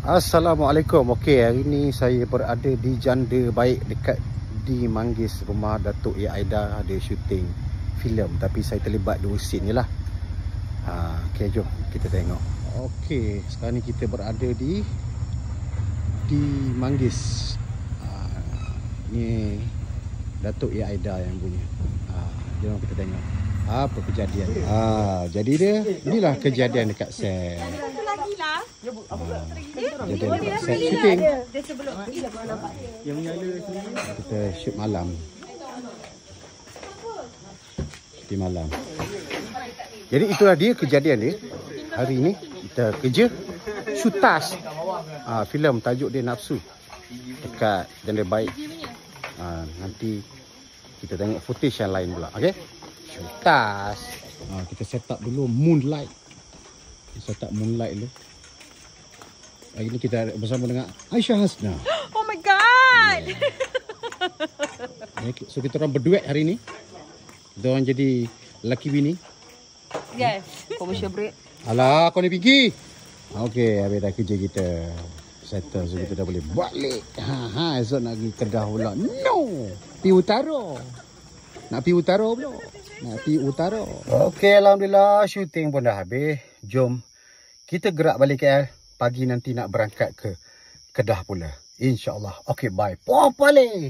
Assalamualaikum. Okey, hari ni saya berada di Janda Baik dekat di Manggis, rumah Datuk Ya Aida. Ada syuting filem tapi saya terlibat 2 scene je lah. Okey, jom kita tengok. Okey, sekarang ni kita berada di Manggis. Ni Datuk Ya Aida yang punya. Jom kita tengok apa kejadian. Jadi inilah kejadian dekat set. Jadi set syuting. Kita shoot malam. Syuting malam. Jadi itulah dia kejadian dia. Hari ni kita kerja syutas. Filem tajuk dia Nafsu dekat Janda Baik. Nanti kita tengok footage yang lain pula. Okey. Syutas. Kita set up dulu moonlight. Kita set up moonlight dulu. Hari ni kita bersama dengan Aisyah Hasna. Oh my god. So kita orang berduet hari ni. Kita orang jadi lelaki bini. Yes, commercial break. Alah, kau ni pergi. Okey, habis dah kerja kita settle, so kita dah boleh balik. Esok nak pergi Kedah pula. No, pergi utara. Nak pergi utara pula. Nak pergi utara. Okey, alhamdulillah syuting pun dah habis. Jom kita gerak balik KL. Pagi nanti nak berangkat ke Kedah pula, InsyaAllah. Okey, bye. Puas balik.